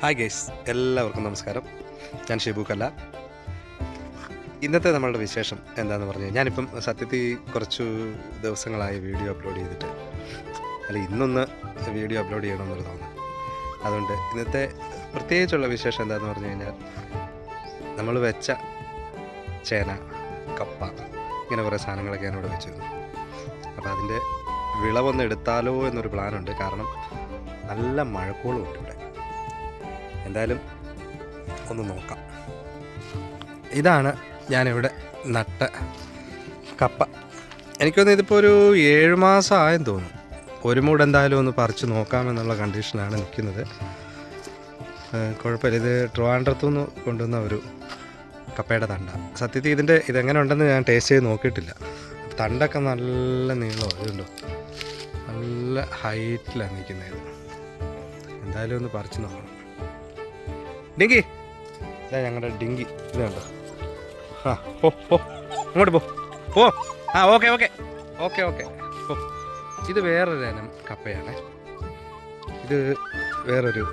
Hi guys, എല്ലാവർക്കും നമസ്കാരം. ഞാൻ ഷിബു കല്ല. ഇന്നത്തെ നമ്മളുടെ വിശേഷം എന്താണെന്ന് പറഞ്ഞു, ഞാനിപ്പം സത്യത്തിൽ കുറച്ച് ദിവസങ്ങളായി വീഡിയോ അപ്ലോഡ് ചെയ്തിട്ട്, ഇന്നൊന്ന് വീഡിയോ അപ്ലോഡ് ചെയ്യണമെന്നൊരു തോന്നുന്നു. അതുകൊണ്ട് ഇന്നത്തെ പ്രത്യേകിച്ചുള്ള വിശേഷം എന്താണെന്ന് പറഞ്ഞു കഴിഞ്ഞാൽ, നമ്മൾ വെച്ച ചേന, കപ്പ, ഇങ്ങനെ കുറേ സാധനങ്ങളൊക്കെ ഞാനിവിടെ വെച്ചിരുന്നു. അപ്പോൾ അതിൻ്റെ വിളവൊന്ന് എടുത്താലോ എന്നൊരു പ്ലാനുണ്ട്. കാരണം നല്ല മഴക്കോളും ഉണ്ട് ഇവിടെ. എന്തായാലും ഒന്ന് നോക്കാം. ഇതാണ് ഞാനിവിടെ നട്ട കപ്പ. എനിക്കൊന്ന് ഇതിപ്പോൾ ഒരു 7 മാസം ആയെന്ന് തോന്നുന്നു. ഒരു മൂട് എന്തായാലും ഒന്ന് പറിച്ച് നോക്കാമെന്നുള്ള കണ്ടീഷനാണ് നിൽക്കുന്നത്. കുഴപ്പമില്ല. ഇത് ട്രിവാൻഡ്രത്തുനിന്ന് കൊണ്ടുവന്ന ഒരു കപ്പയുടെ തണ്ട. സത്യത്തിൽ ഇതെങ്ങനെ ഉണ്ടെന്ന് ഞാൻ ടേസ്റ്റ് ചെയ്ത് നോക്കിയിട്ടില്ല. തണ്ടൊക്കെ നല്ല നീളമോ, ഇതുണ്ടോ, നല്ല ഹൈറ്റിലാണ് നിൽക്കുന്നത്. എന്തായാലും ഒന്ന് പറിച്ച് നോക്കണം. ഡിങ്കി, ഇതാ ഞങ്ങളുടെ ഡിങ്കി. ഇത് കണ്ടോ? പോ അങ്ങോട്ട് പോ. ഓക്കെ ഓക്കെ ഓക്കെ ഓക്കെ ഓ, ഇത് വേറൊരു ഇനം കപ്പയാണ്. ഇത് വേറൊരു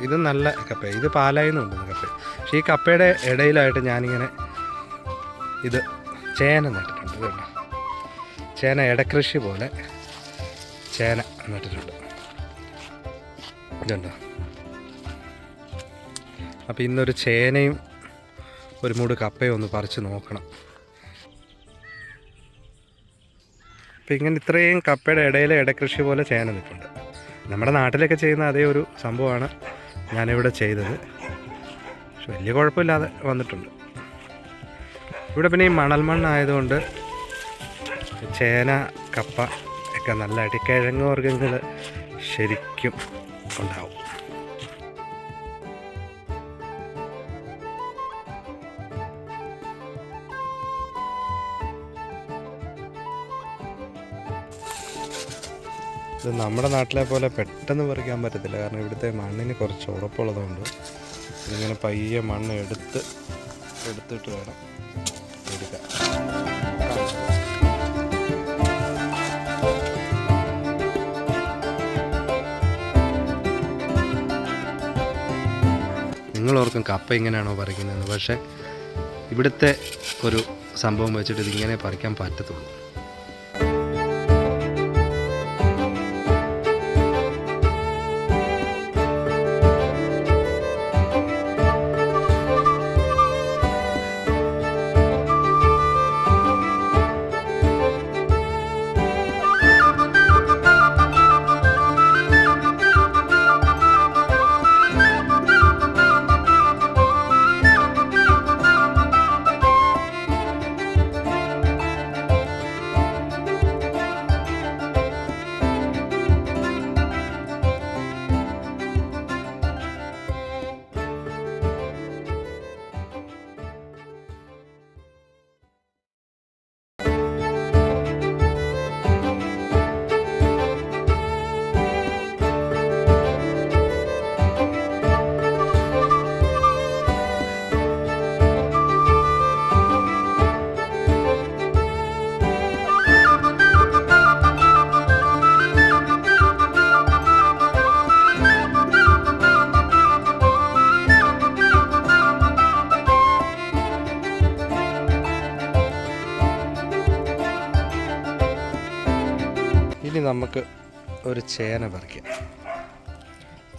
ഇത് നല്ല കപ്പ. ഇത് പാലായിൽ നിന്ന് കൊണ്ടുവന്ന കപ്പ. പക്ഷേ ഈ കപ്പയുടെ ഇടയിലായിട്ട് ഞാനിങ്ങനെ ഇത് ചേന നട്ടിട്ടുണ്ട്. ഇതുണ്ട്, ചേന ഇടക്കൃഷി പോലെ ചേന നട്ടിട്ടുണ്ട്. ഇതുണ്ടോ? അപ്പോൾ ഇന്നൊരു ചേനയും ഒരു മൂട് കപ്പയും ഒന്ന് പറിച്ച് നോക്കണം. അപ്പോൾ ഇങ്ങനെ ഇത്രയും കപ്പയുടെ ഇടയിൽ ഇടക്കൃഷി പോലെ ചേന നിൽപ്പുണ്ട്. നമ്മുടെ നാട്ടിലൊക്കെ ചെയ്യുന്ന അതേ ഒരു സംഭവമാണ് ഞാനിവിടെ ചെയ്തത്. പക്ഷെ വലിയ കുഴപ്പമില്ലാതെ വന്നിട്ടുണ്ട്. ഇവിടെ പിന്നെ ഈ മണൽ മണ്ണായതുകൊണ്ട് ചേന, കപ്പ ഒക്കെ നല്ലതായിട്ട് കിഴങ്ങ് വർഗ്ഗങ്ങൾ ശരിക്കും ഉണ്ടാവും. ഇത് നമ്മുടെ നാട്ടിലെ പോലെ പെട്ടെന്ന് പറിക്കാൻ പറ്റത്തില്ല. കാരണം ഇവിടുത്തെ മണ്ണിന് കുറച്ച് ഉറപ്പുള്ളതുകൊണ്ട് ഇതിങ്ങനെ പയ്യെ മണ്ണ് എടുത്തിട്ട് വേണം എടുക്കാൻ. നിങ്ങളോർക്കും കപ്പ ഇങ്ങനെയാണോ പറിക്കുന്നതെന്ന്. പക്ഷേ ഇവിടുത്തെ ഒരു സംഭവം വെച്ചിട്ട് ഇതിങ്ങനെ പറിക്കാൻ പറ്റത്തുള്ളൂ. ഇനി നമുക്ക് ഒരു ചേന പറിക്കാം.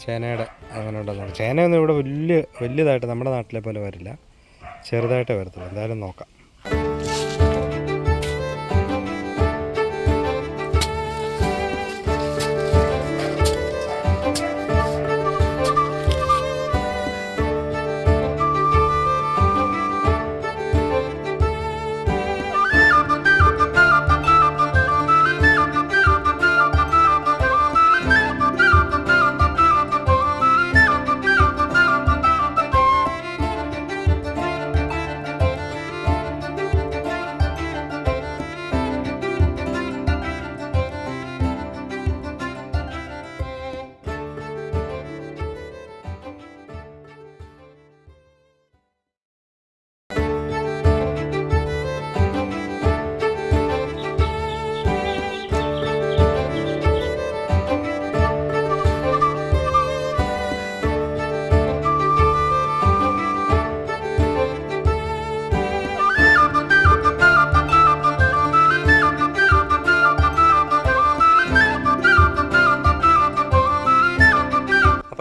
ചേനയുടെ അങ്ങനെ ഉണ്ടെന്ന്. ചേനയൊന്നും ഇവിടെ വലിയതായിട്ട് നമ്മുടെ നാട്ടിലെ പോലെ വരില്ല, ചെറുതായിട്ടേ വരത്തുള്ളൂ. എന്തായാലും നോക്കാം.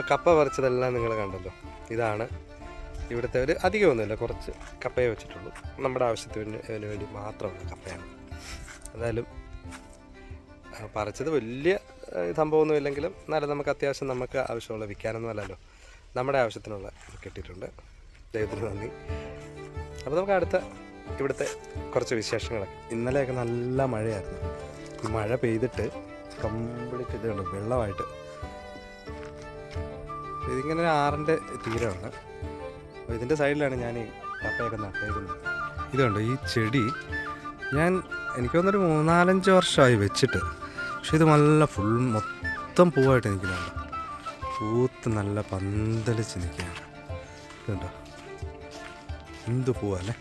അപ്പോൾ കപ്പ പറിച്ചതെല്ലാം നിങ്ങൾ കണ്ടല്ലോ. ഇതാണ് ഇവിടുത്തെ ഒരു അധികമൊന്നുമില്ല, കുറച്ച് കപ്പയെ വെച്ചിട്ടുള്ളൂ. നമ്മുടെ ആവശ്യത്തിന് വേണ്ടി മാത്രമാണ് കപ്പയാണ്. എന്തായാലും പറിച്ചത് വലിയ സംഭവമൊന്നും ഇല്ലെങ്കിലും എന്നാലും നമുക്ക് അത്യാവശ്യം നമുക്ക് ആവശ്യമുള്ള വിൽക്കാനൊന്നും അല്ലല്ലോ, നമ്മുടെ ആവശ്യത്തിനുള്ള കിട്ടിയിട്ടുണ്ട്. ദൈവത്തിന് നന്ദി. അപ്പോൾ നമുക്ക് അടുത്ത ഇവിടുത്തെ കുറച്ച് വിശേഷങ്ങളൊക്കെ. ഇന്നലെയൊക്കെ നല്ല മഴയായിരുന്നു. ഈ മഴ പെയ്തിട്ട് കംപ്ലീറ്റ് ഇത് കണ്ടു വെള്ളമായിട്ട്. ഇതിങ്ങനെ ആറിൻ്റെ തീരമാണ്. അപ്പോൾ ഇതിൻ്റെ സൈഡിലാണ് ഞാൻ ഈ കപ്പയൊക്കെ നട്ടേക്കുന്നത്. ഇതുണ്ട് ഈ ചെടി എനിക്ക് തോന്നുന്നൊരു 3-4 വർഷമായി വെച്ചിട്ട്. പക്ഷെ ഇത് നല്ല മൊത്തം പൂവായിട്ട് നിൽക്കുന്നുണ്ട്. പൂത്ത് നല്ല പന്തലിച്ച് നിൽക്കുകയാണ്. ഇതുണ്ടോ എന്ത് പൂവല്ലേ,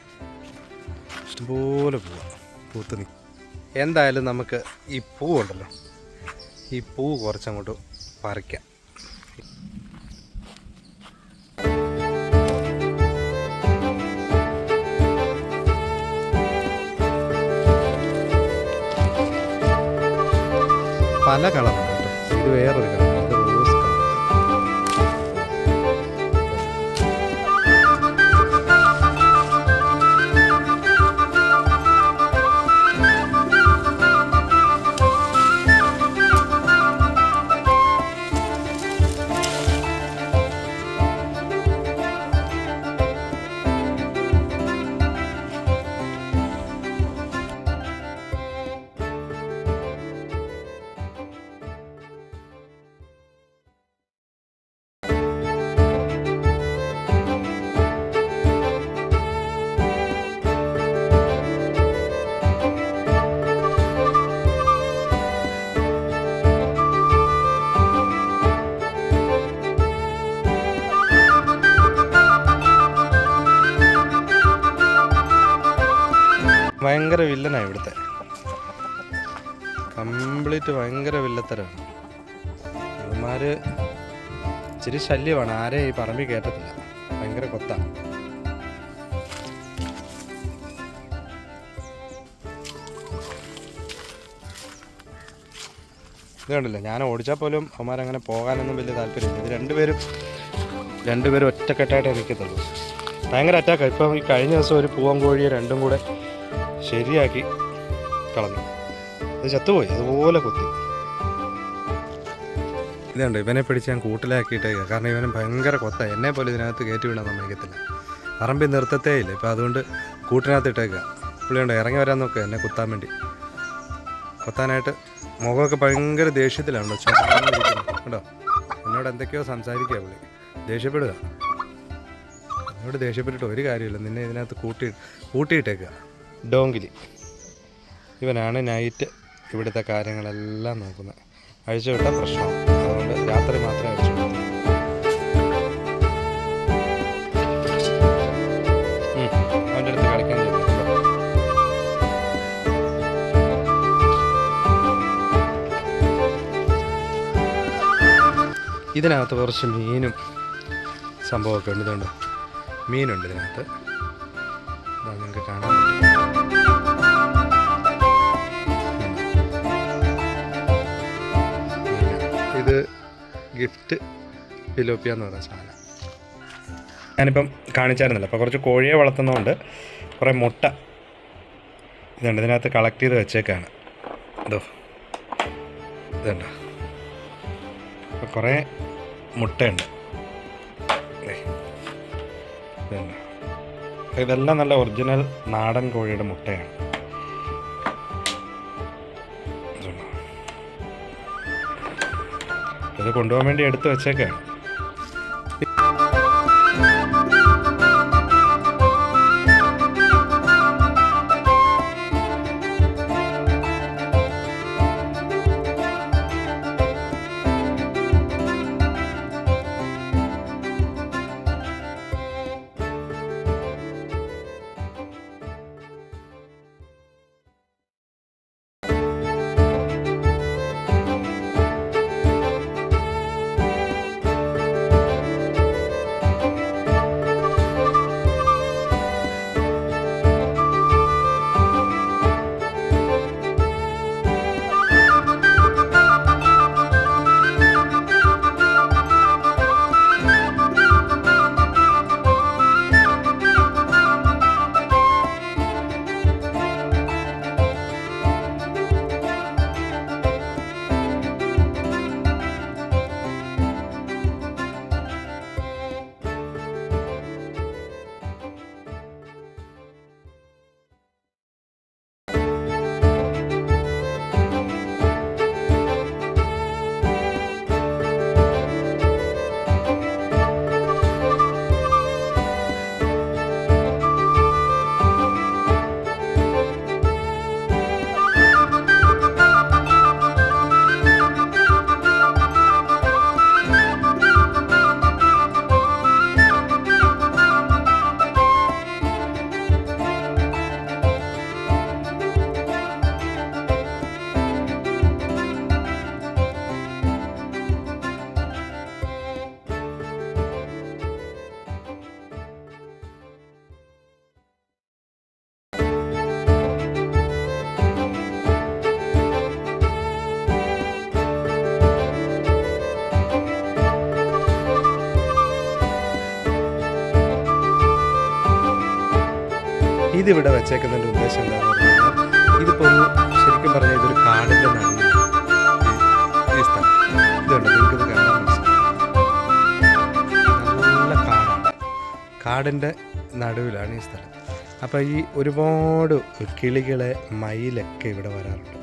ഇഷ്ടംപോലെ പൂത്ത് നിൽക്കും. എന്തായാലും നമുക്ക് ഈ പൂവുണ്ടല്ലോ, ഈ പൂ കുറച്ചങ്ങോട്ട് പറിക്കാം. പല കളറുണ്ട് കേട്ടോ. ഇത് വേറൊരു കളർ, അത് റോസ് കളർ. ഭയങ്കര വില്ലനാണ് ഇവിടുത്തെ, കംപ്ലീറ്റ് ഭയങ്കര വില്ലത്തരമാണ്. ഇവന്മാർ ഇച്ചിരി ശല്യമാണ്, ആരെയും ഈ പറമ്പിൽ കയറ്റത്തില്ല, ഭയങ്കര കൊത്താണ്. ഇത് കണ്ടില്ല, ഞാൻ ഓടിച്ചാൽ പോലും അവന്മാരങ്ങനെ പോകാനൊന്നും വലിയ താല്പര്യമില്ല. ഇത് രണ്ടുപേരും ഒറ്റക്കെട്ടായിട്ടേ നിൽക്കത്തുള്ളൂ. ഭയങ്കര അറ്റാക്കാണ്. ഇപ്പം ഈ കഴിഞ്ഞ ദിവസം ഒരു പൂവൻ കോഴിയെ രണ്ടും കൂടെ ശരിയാക്കി കളഞ്ഞു. അത് ചത്തുപോയി, അതുപോലെ കുത്തി. ഇതുണ്ട്, ഇവനെ പിടിച്ച് ഞാൻ കൂട്ടിലാക്കിയിട്ടേക്കുക. കാരണം ഇവന് ഭയങ്കര കൊത്താണ്. എന്നെ പോലെ ഇതിനകത്ത് കയറ്റി വിടാൻ സമ്മതിക്കത്തില്ല. പറമ്പിൽ നിർത്തത്തേ ഇല്ല. ഇപ്പം അതുകൊണ്ട് കൂട്ടിനകത്ത് ഇട്ടേക്കുക. പുള്ളിയുണ്ട് ഇറങ്ങി വരാൻ നോക്കുക എന്നെ കുത്താൻ വേണ്ടി. കൊത്താനായിട്ട് മുഖമൊക്കെ ഭയങ്കര ദേഷ്യത്തിലാണ് കേട്ടോ. എന്നോട് എന്തൊക്കെയോ സംസാരിക്കുക പുള്ളി, ദേഷ്യപ്പെടുക. എന്നോട് ദേഷ്യപ്പെട്ടിട്ട് ഒരു കാര്യമില്ല, നിന്നെ ഇതിനകത്ത് കൂട്ടിയിട്ടേക്കുക. ഡോങ്കിലി ഇവനാണ് നൈറ്റ് ഇവിടുത്തെ കാര്യങ്ങളെല്ലാം നോക്കുന്നത്. അഴിച്ചുവിട്ട പ്രശ്നമാണ്, അതുകൊണ്ട് രാത്രി മാത്രമേ അഴിച്ചുവിട്ടു. അവൻ്റെ അടുത്ത് കളിക്കാൻ ചെയ്തിട്ടുണ്ടോ? ഇതിനകത്ത് കുറച്ച് മീനും സംഭവമൊക്കെ ഉണ്ട്. ഇതുണ്ട്, മീനുണ്ട് ഇതിനകത്ത്, നിങ്ങൾക്ക് കാണാൻ പറ്റും. ഇത് ഗിഫ്റ്റ് ഫിലോപ്പിയ എന്ന് പറയുന്ന സാധനം ഞാനിപ്പം കാണിച്ചായിരുന്നല്ലോ. അപ്പോൾ കുറച്ച് കോഴിയെ വളർത്തുന്നതുകൊണ്ട് കുറേ മുട്ട ഇതുണ്ട് ഇതിനകത്ത് കളക്ട് ചെയ്ത് വെച്ചേക്കാണ്. ഇതുണ്ട്, അപ്പോൾ കുറേ മുട്ടയുണ്ട്. ഇതുണ്ട്, ഇതെല്ലാം നല്ല ഒറിജിനൽ നാടൻ കോഴിയുടെ മുട്ടയാണ്. ഇത് കൊണ്ടുപോകാൻ വേണ്ടി എടുത്ത് വെച്ചേക്കാണ്. ഇതിവിടെ വെച്ചേക്കുന്നതിൻ്റെ ഉദ്ദേശം എന്താണെന്ന് പറഞ്ഞാൽ ഇതിപ്പോൾ ഒന്ന് ശരിക്കും പറഞ്ഞാൽ ഇതൊരു കാടിൻ്റെ നടുവിൽ ഈ സ്ഥലം ഇതുണ്ട്, നിങ്ങൾക്കിത് കാണാൻ മനസ്സിലാവും. നല്ല കാടാണ്, കാടിൻ്റെ നടുവിലാണ് ഈ സ്ഥലം. അപ്പോൾ ഈ ഒരുപാട് കിളികളെ മയിലൊക്കെ ഇവിടെ വരാറുണ്ട്.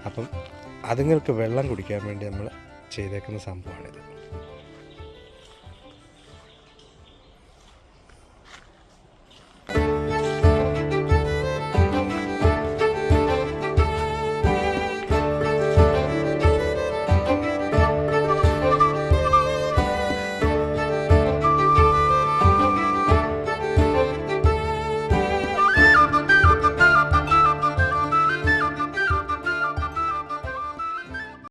അപ്പം അതുങ്ങൾക്ക് വെള്ളം കുടിക്കാൻ വേണ്ടി നമ്മൾ ചെയ്തേക്കുന്ന സംഭവമാണിത്.